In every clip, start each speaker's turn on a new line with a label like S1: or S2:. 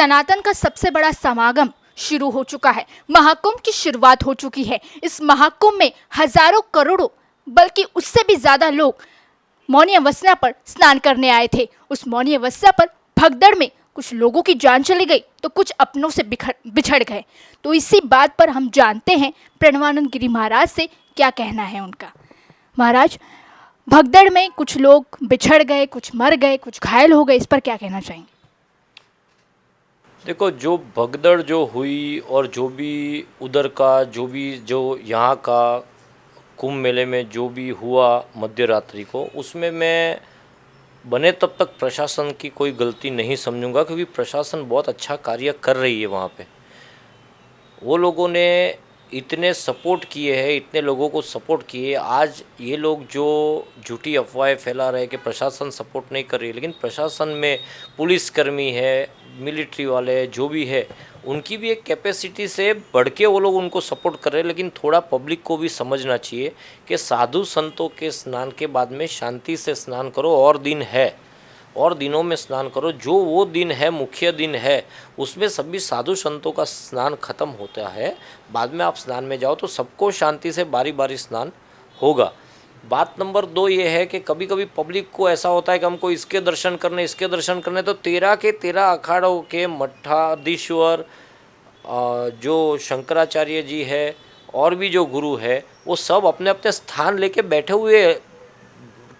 S1: सनातन का सबसे बड़ा समागम शुरू हो चुका है। महाकुंभ की शुरुआत हो चुकी है। इस महाकुंभ में हजारों करोड़ों बल्कि उससे भी ज्यादा लोग मौनी अमावस्या पर स्नान करने आए थे। उस मौनी अमावस्या पर भगदड़ में कुछ लोगों की जान चली गई तो कुछ अपनों से बिछड़ गए। तो इसी बात पर हम जानते हैं प्रणवानंद गिरी महाराज से क्या कहना है उनका। महाराज, भगदड़ में कुछ लोग बिछड़ गए, कुछ मर गए, कुछ घायल हो गए, इस पर क्या कहना चाहेंगे?
S2: देखो, जो भगदड़ जो हुई और जो भी उधर का जो यहाँ का कुंभ मेले में जो भी हुआ मध्य रात्रि को, उसमें मैं बने तब तक प्रशासन की कोई गलती नहीं समझूंगा, क्योंकि प्रशासन बहुत अच्छा कार्य कर रही है। वहाँ पे वो लोगों ने इतने सपोर्ट किए हैं, इतने लोगों को सपोर्ट किए। आज ये लोग जो झूठी अफवाहें फैला रहे हैं कि प्रशासन सपोर्ट नहीं कर रही है, लेकिन प्रशासन में पुलिसकर्मी है, मिलिट्री वाले जो भी है, उनकी भी एक कैपेसिटी से बढ़ के वो लोग उनको सपोर्ट कर रहे हैं। लेकिन थोड़ा पब्लिक को भी समझना चाहिए कि साधु संतों के स्नान के बाद में शांति से स्नान करो, और दिन है और दिनों में स्नान करो। जो वो दिन है, मुख्य दिन है, उसमें सभी साधु संतों का स्नान खत्म होता है। बाद में आप स्नान में जाओ तो सबको शांति से बारी बारी स्नान होगा। बात नंबर 2 ये है कि कभी कभी पब्लिक को ऐसा होता है कि हमको इसके दर्शन करने, तो 13 के 13 अखाड़ों के मठाधीश्वर जो शंकराचार्य जी है और भी जो गुरु है, वो सब अपने अपने स्थान लेके बैठे हुए,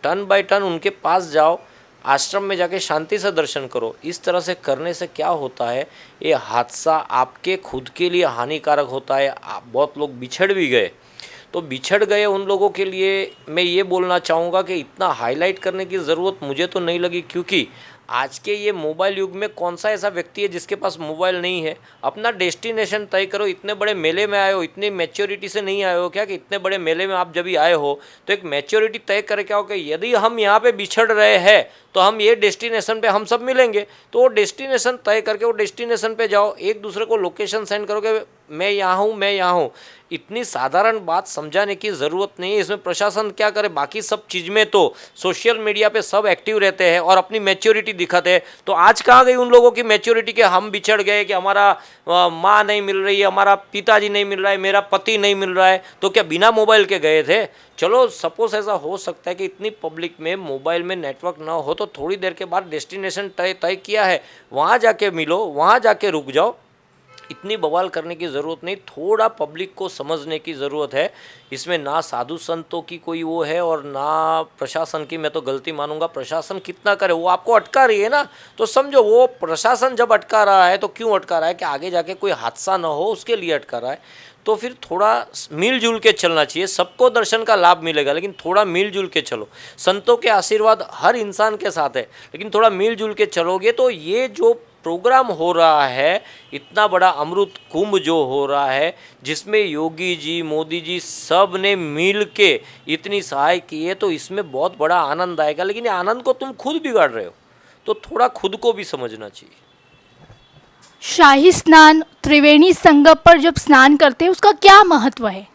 S2: टर्न बाय टर्न उनके पास जाओ, आश्रम में जाके शांति से दर्शन करो। इस तरह से करने से क्या होता है, ये हादसा आपके खुद के लिए हानिकारक होता है। बहुत लोग बिछड़ भी गए, तो बिछड़ गए उन लोगों के लिए मैं ये बोलना चाहूँगा कि इतना हाईलाइट करने की ज़रूरत मुझे तो नहीं लगी, क्योंकि आज के ये मोबाइल युग में कौन सा ऐसा व्यक्ति है जिसके पास मोबाइल नहीं है। अपना डेस्टिनेशन तय करो। इतने बड़े मेले में आए हो, इतनी मैच्योरिटी से नहीं आए हो क्या कि इतने बड़े मेले में आप जब भी आए हो तो एक मैच्योरिटी तय करे क्या हो कि यदि हम यहाँ पे बिछड़ रहे हैं तो हम ये डेस्टिनेशन पे हम सब मिलेंगे। तो वो डेस्टिनेशन तय करके वो डेस्टिनेशन पे जाओ, एक दूसरे को लोकेशन सेंड करो कि मैं यहाँ हूँ। इतनी साधारण बात समझाने की ज़रूरत नहीं है। इसमें प्रशासन क्या करे, बाकी सब चीज़ में तो सोशल मीडिया पे सब एक्टिव रहते हैं और अपनी मैच्योरिटी दिखाते हैं। तो आज कहाँ गई उन लोगों की मैच्योरिटी कि हम बिछड़ गए, कि हमारा माँ नहीं मिल रही है, हमारा पिताजी नहीं मिल रहा है, मेरा पति नहीं मिल रहा है। तो क्या बिना मोबाइल के गए थे? चलो सपोज ऐसा हो सकता है कि इतनी पब्लिक में मोबाइल में नेटवर्क ना हो, तो थोड़ी देर के बाद डेस्टिनेशन तय किया है, वहाँ जाके मिलो, वहाँ जाके रुक जाओ। इतनी बवाल करने की ज़रूरत नहीं। थोड़ा पब्लिक को समझने की ज़रूरत है। इसमें ना साधु संतों की कोई वो है और ना प्रशासन की मैं तो गलती मानूंगा। प्रशासन कितना करे, वो आपको अटका रही है ना, तो समझो वो प्रशासन जब अटका रहा है तो क्यों अटका रहा है, कि आगे जाके कोई हादसा ना हो उसके लिए अटका रहा है। तो फिर थोड़ा मिलजुल के चलना चाहिए। सबको दर्शन का लाभ मिलेगा, लेकिन थोड़ा मिलजुल के चलो। संतों के आशीर्वाद हर इंसान के साथ है, लेकिन थोड़ा मिलजुल के चलोगे तो ये जो प्रोग्राम हो रहा है, इतना बड़ा अमृत कुंभ जो हो रहा है, जिसमें योगी जी, मोदी जी सब ने मिल के इतनी सहाय की है, तो इसमें बहुत बड़ा आनंद आएगा। लेकिन ये आनंद को तुम खुद बिगाड़ रहे हो, तो थोड़ा खुद को भी समझना चाहिए।
S1: शाही स्नान त्रिवेणी संगम पर जब स्नान करते हैं उसका क्या महत्व है?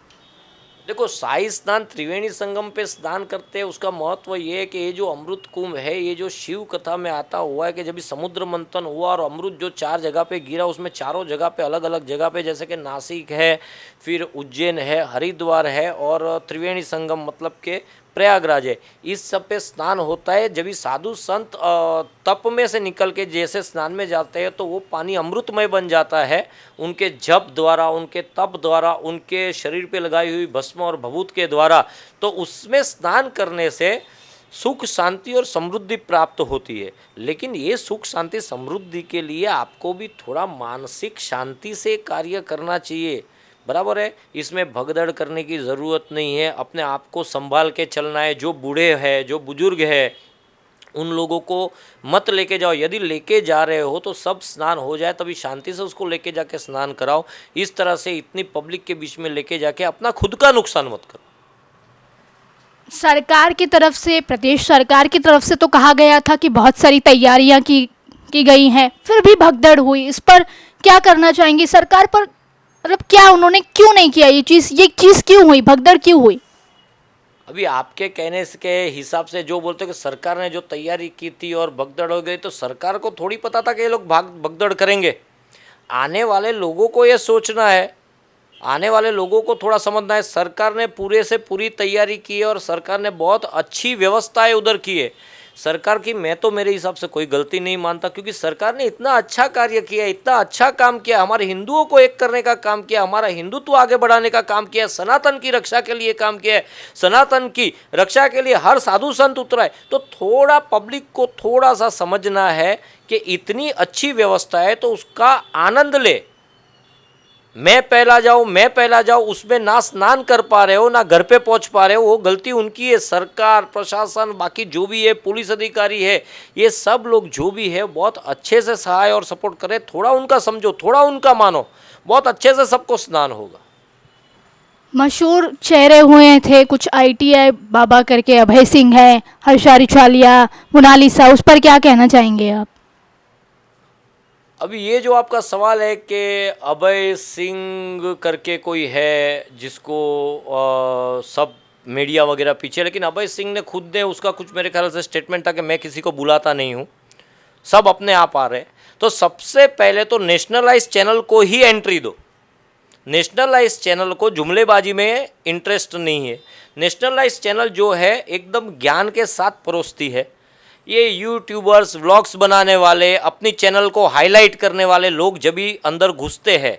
S2: देखो, शाही स्नान त्रिवेणी संगम पे स्नान करते हैं, उसका महत्व ये है कि ये जो अमृत कुंभ है, ये जो शिव कथा में आता हुआ है कि जब समुद्र मंथन हुआ और अमृत जो 4 जगह पे गिरा, उसमें चारों जगह पे अलग अलग जगह पे, जैसे कि नासिक है, फिर उज्जैन है, हरिद्वार है और त्रिवेणी संगम मतलब के प्रयागराज है, इस सब पे स्नान होता है। जब भी साधु संत तप में से निकल के जैसे स्नान में जाते हैं तो वो पानी अमृतमय बन जाता है, उनके जप द्वारा, उनके तप द्वारा, उनके शरीर पे लगाई हुई भस्म और भभूत के द्वारा। तो उसमें स्नान करने से सुख, शांति और समृद्धि प्राप्त होती है। लेकिन ये सुख, शांति, समृद्धि के लिए आपको भी थोड़ा मानसिक शांति से कार्य करना चाहिए, बराबर है। इसमें भगदड़ करने की ज़रूरत नहीं है। अपने आप को संभाल के चलना है। जो बूढ़े हैं, जो बुजुर्ग हैं, उन लोगों को मत लेके जाओ। यदि लेके जा रहे हो तो सब स्नान हो जाए, तभी शांति से उसको लेके जाके स्नान कराओ। इस तरह से इतनी पब्लिक के बीच में लेके जाके अपना खुद का नुकसान मत करो।
S1: सरकार की तरफ से, प्रदेश सरकार की तरफ से तो कहा गया था कि बहुत सारी तैयारियां की गई हैं, फिर भी भगदड़ हुई। इस पर क्या करना चाहेंगी? सरकार पर मतलब क्या उन्होंने क्यों नहीं किया ये चीज़ क्यों हुई, भगदड़ क्यों हुई?
S2: अभी आपके कहने के हिसाब से जो बोलते हो कि सरकार ने जो तैयारी की थी और भगदड़ हो गई, तो सरकार को थोड़ी पता था कि ये लोग भगदड़ करेंगे। आने वाले लोगों को ये सोचना है, आने वाले लोगों को थोड़ा समझना है। सरकार ने पूरे से पूरी तैयारी की है और सरकार ने बहुत अच्छी व्यवस्थाएं उधर की है। सरकार की मैं तो मेरे हिसाब से कोई गलती नहीं मानता, क्योंकि सरकार ने इतना अच्छा कार्य किया, इतना अच्छा काम किया, हमारे हिंदुओं को एक करने का काम किया, हमारा हिंदुत्व आगे बढ़ाने का काम किया, सनातन की रक्षा के लिए काम किया है, सनातन की रक्षा के लिए हर साधु संत उतरा है। तो थोड़ा पब्लिक को थोड़ा सा समझना है कि इतनी अच्छी व्यवस्था है तो उसका आनंद ले। मैं पहला जाऊँ उसमें ना स्नान कर पा रहे हो, ना घर पे पहुंच पा रहे हो, वो गलती उनकी है। सरकार, प्रशासन, बाकी जो भी है, पुलिस अधिकारी है, ये सब लोग जो भी है बहुत अच्छे से सहाय और सपोर्ट करें। थोड़ा उनका समझो, थोड़ा उनका मानो, बहुत अच्छे से सबको स्नान होगा।
S1: मशहूर चेहरे हुए थे कुछ आईटीआई बाबा करके, अभय सिंह है, हर्षा रिछालिया, मोनालिसा, उस पर क्या कहना चाहेंगे आप?
S2: अभी ये जो आपका सवाल है कि अभय सिंह करके कोई है जिसको सब मीडिया वगैरह पीछे, लेकिन अभय सिंह ने खुद ने उसका कुछ मेरे ख्याल से स्टेटमेंट था कि मैं किसी को बुलाता नहीं हूँ, सब अपने आप आ रहे हैं। तो सबसे पहले तो नेशनलाइज चैनल को ही एंट्री दो। नेशनलाइज चैनल को जुमलेबाजी में इंटरेस्ट नहीं है। नेशनलाइज चैनल जो है एकदम ज्ञान के साथ परोसती है। ये यूट्यूबर्स, व्लॉग्स बनाने वाले, अपनी चैनल को हाईलाइट करने वाले लोग जब भी अंदर घुसते हैं,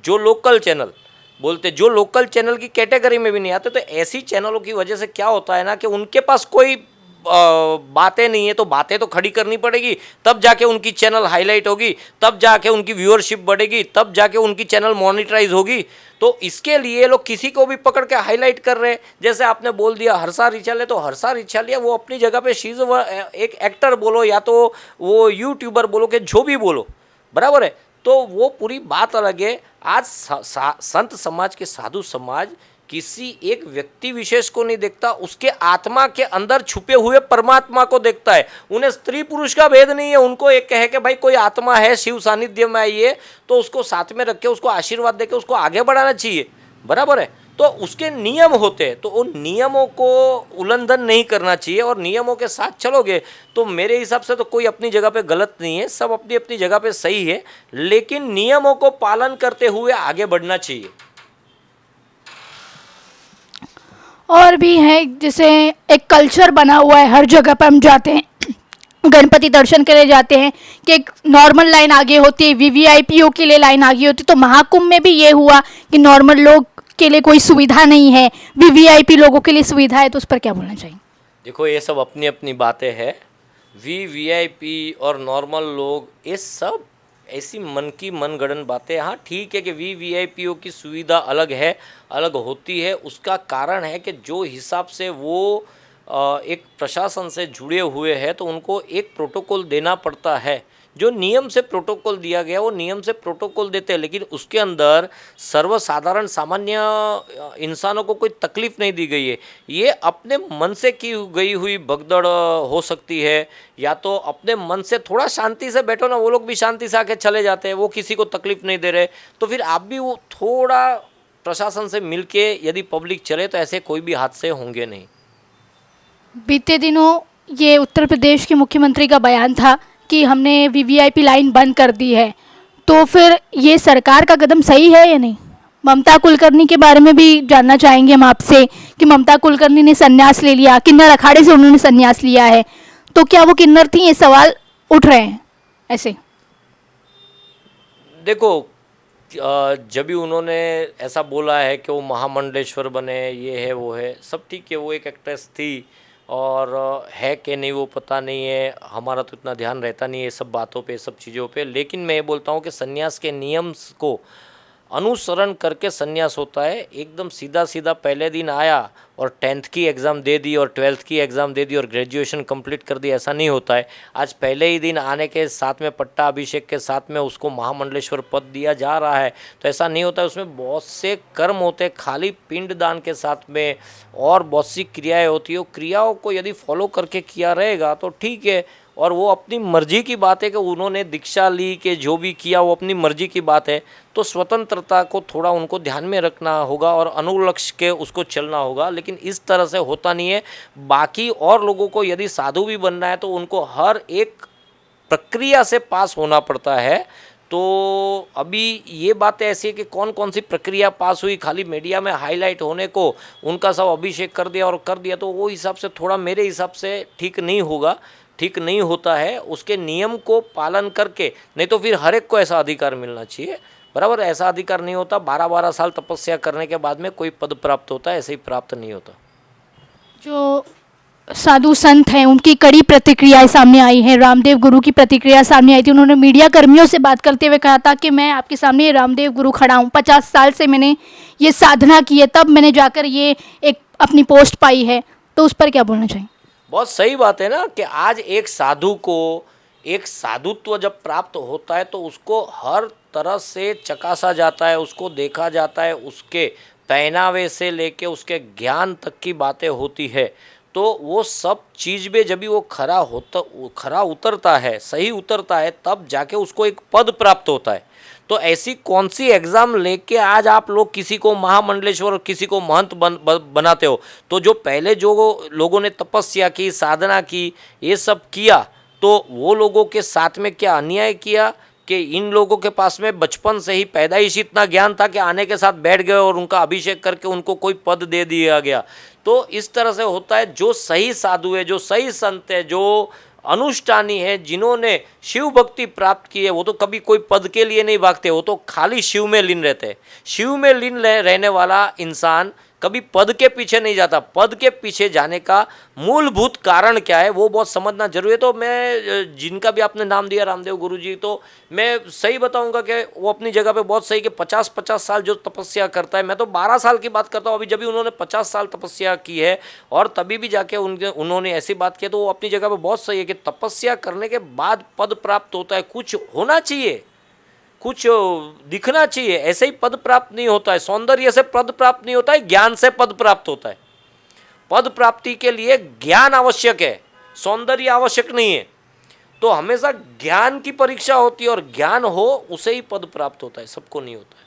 S2: जो लोकल चैनल बोलते, जो लोकल चैनल की कैटेगरी में भी नहीं आते, तो ऐसी चैनलों की वजह से क्या होता है ना कि उनके पास कोई बातें नहीं है, तो बातें तो खड़ी करनी पड़ेगी, तब जाके उनकी चैनल हाईलाइट होगी, तब जाके उनकी व्यूअरशिप बढ़ेगी, तब जाके उनकी चैनल मोनेटाइज होगी। तो इसके लिए लोग किसी को भी पकड़ के हाईलाइट कर रहे हैं। जैसे आपने बोल दिया हर्षा रिछालिया, तो हर्षा रिछालिया वो अपनी जगह पे शीज एक एक्टर बोलो या तो वो यूट्यूबर बोलो कि जो भी बोलो, बराबर है, तो वो पूरी बात अलग है। आज संत समाज के साधु समाज किसी एक व्यक्ति विशेष को नहीं देखता, उसके आत्मा के अंदर छुपे हुए परमात्मा को देखता है। उन्हें स्त्री पुरुष का भेद नहीं है। उनको एक कहे कि भाई कोई आत्मा है, शिव सानिध्य में आई है, तो उसको साथ में रख के उसको आशीर्वाद देके उसको आगे बढ़ाना चाहिए, बराबर है। तो उसके नियम होते हैं, तो उन नियमों को उल्लंघन नहीं करना चाहिए और नियमों के साथ चलोगे तो मेरे हिसाब से तो कोई अपनी जगह पे गलत नहीं है, सब अपनी अपनी जगह पे सही है, लेकिन नियमों को पालन करते हुए आगे बढ़ना चाहिए।
S1: और भी है, जैसे एक कल्चर बना हुआ है, हर जगह पर हम जाते हैं गणपति दर्शन करने जाते हैं कि एक नॉर्मल लाइन आगे होती है, वीवीआईपीओ के लिए लाइन आगे होती है। तो महाकुंभ में भी ये हुआ कि नॉर्मल लोग के लिए कोई सुविधा नहीं है, वीवीआईपी लोगों के लिए सुविधा है, तो उस पर क्या बोलना चाहिए?
S2: देखो ये सब अपनी अपनी बातें हैं। वीवीआईपी और नॉर्मल लोग, ये सब ऐसी मन की मनगढ़ंत बातें। हाँ ठीक है कि वीवीआईपीओ की सुविधा अलग है, अलग होती है। उसका कारण है कि जो हिसाब से वो एक प्रशासन से जुड़े हुए हैं तो उनको एक प्रोटोकॉल देना पड़ता है। जो नियम से प्रोटोकॉल दिया गया वो नियम से प्रोटोकॉल देते हैं, लेकिन उसके अंदर सर्वसाधारण सामान्य इंसानों को कोई तकलीफ नहीं दी गई है। ये अपने मन से की गई हुई भगदड़ हो सकती है, या तो अपने मन से थोड़ा शांति से बैठो ना, वो लोग भी शांति से आके चले जाते हैं, वो किसी को तकलीफ नहीं दे रहे। तो फिर आप भी वो थोड़ा प्रशासन से मिलके यदि पब्लिक चले तो ऐसे कोई भी हादसे होंगे नहीं।
S1: बीते दिनों ये उत्तर प्रदेश के मुख्यमंत्री का बयान था कि हमने वीवीआईपी लाइन बंद कर दी है, तो फिर ये सरकार का कदम सही है या नहीं? ममता कुलकर्णी के बारे में भी जानना चाहेंगे हम आपसे कि ममता कुलकर्णी ने संन्यास ले लिया, किन्नर अखाड़े से उन्होंने संन्यास लिया है, तो क्या वो किन्नर थी? ये सवाल उठ रहे हैं ऐसे।
S2: देखो जब भी उन्होंने ऐसा बोला है कि वो महामंडलेश्वर बने, ये है वो है, सब ठीक है, वो एक एक्ट्रेस थी और है कि नहीं वो पता नहीं है, हमारा तो इतना ध्यान रहता नहीं है सब बातों पे, सब चीज़ों पे। लेकिन मैं ये बोलता हूँ कि संन्यास के नियम को अनुसरण करके संन्यास होता है। एकदम सीधा सीधा पहले दिन आया और 10th की एग्ज़ाम दे दी और 12th की एग्ज़ाम दे दी और ग्रेजुएशन कंप्लीट कर दी, ऐसा नहीं होता है। आज पहले ही दिन आने के साथ में पट्टा अभिषेक के साथ में उसको महामंडलेश्वर पद दिया जा रहा है, तो ऐसा नहीं होता है। उसमें बहुत से कर्म होते हैं, खाली पिंडदान के साथ में और बहुत सी क्रियाएँ होती है। क्रियाओं को यदि फॉलो करके किया रहेगा तो ठीक है, और वो अपनी मर्जी की बात है कि उन्होंने दीक्षा ली कि जो भी किया वो अपनी मर्जी की बात है, तो स्वतंत्रता को थोड़ा उनको ध्यान में रखना होगा और अनुलक्ष्य के उसको चलना होगा। लेकिन इस तरह से होता नहीं है। बाकी और लोगों को यदि साधु भी बनना है तो उनको हर एक प्रक्रिया से पास होना पड़ता है। तो अभी ये बातें ऐसी है कि कौन कौन सी प्रक्रिया पास हुई, खाली मीडिया में हाईलाइट होने को उनका सब अभिषेक कर दिया और कर दिया, तो वो हिसाब से थोड़ा मेरे हिसाब से ठीक नहीं होगा, ठीक नहीं होता है। उसके नियम को पालन करके, नहीं तो फिर हर एक को ऐसा अधिकार मिलना चाहिए, बराबर। ऐसा अधिकार नहीं होता 12-12 साल तपस्या करने के बाद में कोई पद प्राप्त होता है, ऐसे ही प्राप्त नहीं होता।
S1: जो साधु संत हैं उनकी कड़ी प्रतिक्रियाएं सामने आई हैं। रामदेव गुरु की प्रतिक्रिया सामने आई थी। उन्होंने मीडिया कर्मियों से बात करते हुए कहा था कि मैं आपके सामने रामदेव गुरु खड़ा हूँ, 50 साल से मैंने ये साधना की है, तब मैंने जाकर ये एक अपनी पोस्ट पाई है। तो उस पर क्या बोलना चाहिए?
S2: बहुत सही बात है ना कि आज एक साधु को एक साधुत्व जब प्राप्त होता है तो उसको हर तरह से चकासा जाता है, उसको देखा जाता है, उसके पहनावे से लेके उसके ज्ञान तक की बातें होती है। तो वो सब चीज़ में जब भी वो खरा उतरता है, सही उतरता है, तब जाके उसको एक पद प्राप्त होता है। तो ऐसी कौन सी एग्ज़ाम लेके आज आप लोग किसी को महामंडलेश्वर और किसी को महंत बनाते हो? तो जो पहले जो लोगों ने तपस्या की, साधना की, ये सब किया, तो वो लोगों के साथ में क्या अन्याय किया कि इन लोगों के पास में बचपन से ही पैदाइश इतना ज्ञान था कि आने के साथ बैठ गए और उनका अभिषेक करके उनको कोई पद दे दिया गया। तो इस तरह से होता है। जो सही साधु है, जो सही संत है, जो अनुष्ठानी है, जिन्होंने शिव भक्ति प्राप्त की है, वो तो कभी कोई पद के लिए नहीं भागते, वो तो खाली शिव में लीन रहते हैं। शिव में लीन रहने वाला इंसान कभी पद के पीछे नहीं जाता। पद के पीछे जाने का मूलभूत कारण क्या है वो बहुत समझना जरूरी है। तो मैं जिनका भी आपने नाम दिया रामदेव गुरु जी, तो मैं सही बताऊंगा कि वो अपनी जगह पे बहुत सही कि 50-50 साल जो तपस्या करता है, मैं तो 12 साल की बात करता हूँ। अभी जब भी उन्होंने 50 साल तपस्या की है और तभी भी जाके उन्होंने ऐसी बात की, तो वो अपनी जगह पर बहुत सही है कि तपस्या करने के बाद पद प्राप्त होता है। कुछ होना चाहिए, कुछ दिखना चाहिए, ऐसे ही पद प्राप्त नहीं होता है। सौंदर्य से पद प्राप्त नहीं होता है, ज्ञान से पद प्राप्त होता है। पद प्राप्ति के लिए ज्ञान आवश्यक है, सौंदर्य आवश्यक नहीं है। तो हमेशा ज्ञान की परीक्षा होती है और ज्ञान हो उसे ही पद प्राप्त होता है, सबको नहीं होता है।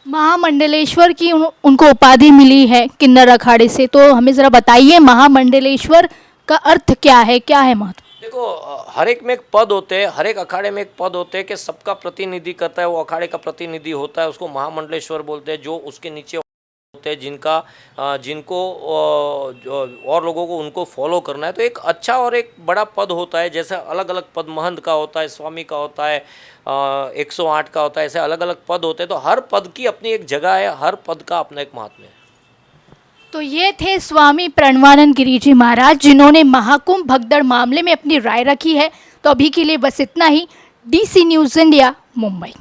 S1: महामंडलेश्वर की उनको उपाधि मिली है किन्नर अखाड़े से, तो हमें ज़रा बताइए महामंडलेश्वर का अर्थ क्या है, क्या है महत्व?
S2: देखो, हर एक में एक पद होते हैं, हर एक अखाड़े में एक पद होते हैं कि सबका प्रतिनिधि करता है, वो अखाड़े का प्रतिनिधि होता है, उसको महामंडलेश्वर बोलते हैं। जो उसके नीचे होते हैं, जिनको और लोगों को उनको फॉलो करना है, तो एक अच्छा और एक बड़ा पद होता है। जैसे अलग अलग पद महंत का होता है, स्वामी का होता है, 108 का होता है, ऐसे अलग अलग पद होते हैं। तो हर पद की अपनी एक जगह है, हर पद का अपना एक महात्म्य है।
S1: तो ये थे स्वामी प्रणवानंद गिरी जी महाराज, जिन्होंने महाकुंभ भगदड़ मामले में अपनी राय रखी है। तो अभी के लिए बस इतना ही। DC news India, Mumbai.